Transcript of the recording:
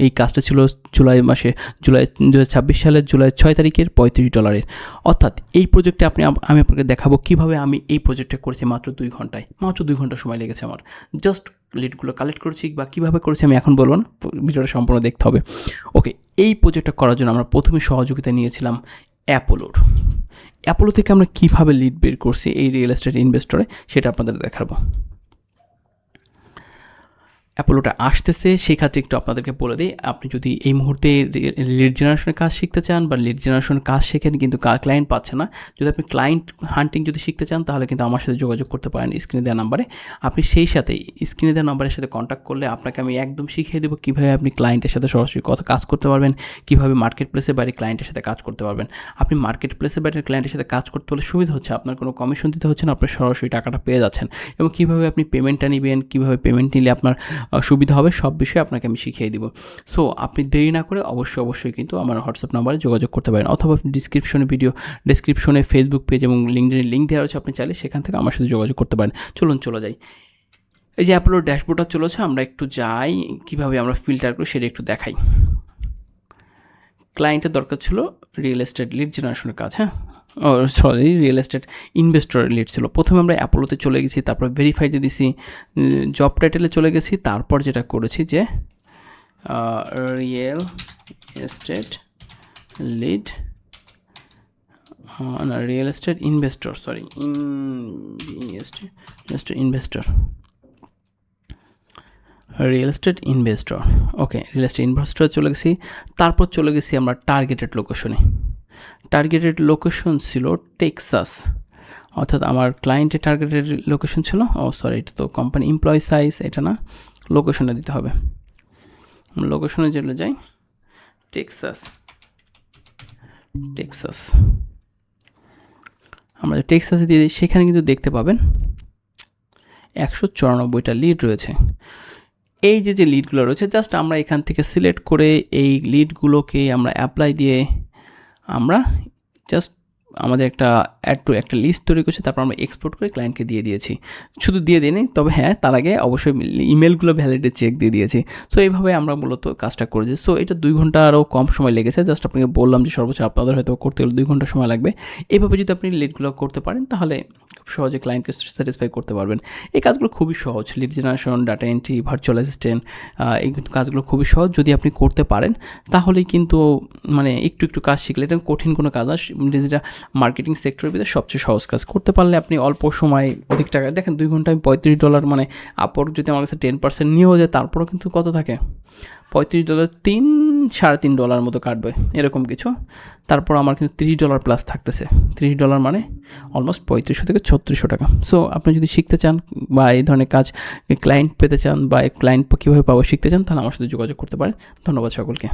এই কাজটা ছিল জুলাই 2026 সালের জুলাই 6 তারিখের $35। অর্থাৎ এই প্রজেক্টে আমি আপনাকে দেখাবো কীভাবে আমি এই প্রজেক্টটা করেছি মাত্র 2 ঘন্টায়। মাত্র 2 ঘন্টা সময় লেগেছে আমার। জাস্ট লিডগুলো কালেক্ট করেছি বা কীভাবে করেছি আমি এখন বলবো না, ভিডিওটা সম্পূর্ণ দেখতে হবে। ওকে, এই প্রজেক্টটা করার জন্য আমরা প্রথমে সহযোগিতা নিয়েছিলাম অ্যাপোলোর। অ্যাপোলো থেকে আমরা কীভাবে লিড বের করছি এই রিয়েল এস্টেট ইনভেস্টরে সেটা আপনাদের দেখাবো। অ্যাপোলোটা আসতেছে, সেই ক্ষেত্রে একটু আপনাদেরকে বলে দিই, আপনি যদি এই মুহূর্তে লিড জেনারেশনের কাজ শিখতে চান বা লিড জেনারেশনের কাজ শেখেন কিন্তু ক্লায়েন্ট পাচ্ছে না, যদি আপনি ক্লায়েন্ট হান্টিং যদি শিখতে চান তাহলে কিন্তু আমার সাথে যোগাযোগ করতে পারেন স্ক্রিনে দেওয়া নাম্বারে। আপনি সেই সাথে স্ক্রিনে দেওয়া নাম্বারের সাথে কন্ট্যাক্ট করলে আপনাকে আমি একদম শিখিয়ে দেবো কীভাবে আপনি ক্লায়েন্টের সাথে সরাসরি কাজ করতে পারবেন, কীভাবে মার্কেট প্লেসের বাইরে ক্লায়েন্টের সাথে কাজ করতে পারবেন। আপনি মার্কেট প্লেসের বাইরে ক্লায়েন্টের সাথে কাজ করতে হলে সুবিধা হচ্ছে আপনার কোনো কমিশন দিতে হচ্ছে না, আপনি সরাসরি টাকাটা পেয়ে যাচ্ছেন। এবং কীভাবে আপনি পেমেন্টটা নেবেন, কীভাবে পেমেন্ট নিলে আপনার সুবিধা হবে, সব বিষয়ে আপনাকে আমি শিখিয়ে দিব। সো আপনি দেরি না করে অবশ্যই কিন্তু আমার হোয়াটসঅ্যাপ নাম্বারে যোগাযোগ করতে পারেন, অথবা ডিসক্রিপশনে ফেসবুক পেজ এবং লিঙ্কডিনের লিঙ্ক দেওয়া রয়েছে, আপনি চাইলে সেখান থেকে আমার সাথে যোগাযোগ করতে পারেন। চলে যাই। এই যে অ্যাপোলোর ড্যাশবোর্ডটা চলেছে, আমরা একটু যাই, কীভাবে আমরা ফিল্টার করি সেটা একটু দেখাই। ক্লায়েন্টের দরকার ছিল রিয়েল এস্টেট লিড জেনারেশনের কাজ, রিয়েল এস্টেট ইনভেস্টরের লিড ছিল। প্রথমে আমরা অ্যাপোলোতে চলে গেছি, তারপর ভেরিফাইতে দিছি, জব টাইটেলে চলে গেছি, তারপর যেটা করেছি যে real estate lead real estate investor okay, real estate investor চলে গেছি। তারপর চলে গেছি আমরা টার্গেটেড লোকেশনে। টার্গেটেড লোকেশন ছিল টেক্সাস, অর্থাৎ আমার ক্লায়েন্টের টার্গেটেড লোকেশন ছিল, এটা তো কোম্পানি এমপ্লয়ি সাইজ, এটা না, লোকেশনে দিতে হবে। লোকেশনে চলে যাই, টেক্সাস। আমরা টেক্সাসে দিয়ে দিই, সেখানে কিন্তু দেখতে পাবেন 194টা লিড রয়েছে। এই যে লিডগুলো রয়েছে, জাস্ট আমরা এখান থেকে সিলেক্ট করে এই লিডগুলোকে আমরা অ্যাপ্লাই দিয়ে আমরা জাস্ট আমাদের একটা লিস্ট তৈরি করছি, তারপর আমরা এক্সপোর্ট করে ক্লায়েন্টকে দিয়ে দিয়েছি। শুধু দিয়ে দিইনি, তবে হ্যাঁ, তার আগে অবশ্যই ইমেলগুলো ভ্যালিডেট চেক দিয়ে দিয়েছি। সো এইভাবে আমরা মূলত কাজটা করেছি। সো এটা 2 ঘন্টা আরও কম সময় লেগেছে। জাস্ট আপনাকে বললাম যে সর্বোচ্চ আপনাদের হয়তো করতে গেলে 2 ঘন্টা সময় লাগবে। এইভাবে যদি আপনি লিডগুলো করতে পারেন তাহলে খুব সহজে ক্লায়েন্টকে স্যাটিসফাই করতে পারবেন। এই কাজগুলো খুবই সহজ, lead generation, data entry, virtual assistant, এই কাজগুলো খুবই সহজ। যদি আপনি করতে পারেন তাহলেই কিন্তু মানে একটু কাজ শিখলে, এটা কঠিন কোনো কাজ না, যেটা মার্কেটিং সেক্টরের ভিতরে সবচেয়ে সহজ কাজ। করতে পারলে আপনি অল্প সময় অধিক টাকা, দেখেন 2 ঘন্টায় $35, মানে আপওয়ার্ক যদি আমার কাছে 10% নিয়েও যায় তারপরেও কিন্তু কত থাকে, $35, $3-3.5 মতো কাটবে, এরকম কিছু। তারপর আমার কিন্তু $30 প্লাস থাকতেছে। $30 মানে অলমোস্ট 3500 থেকে 3600 টাকা। সো আপনি যদি শিখতে চান বা এই ধরনের কাজ ক্লায়েন্ট পেতে চান বা ক্লায়েন্ট কীভাবে পাবো শিখতে চান, তাহলে আমার সাথে যোগাযোগ করতে পারেন। ধন্যবাদ সকলকে।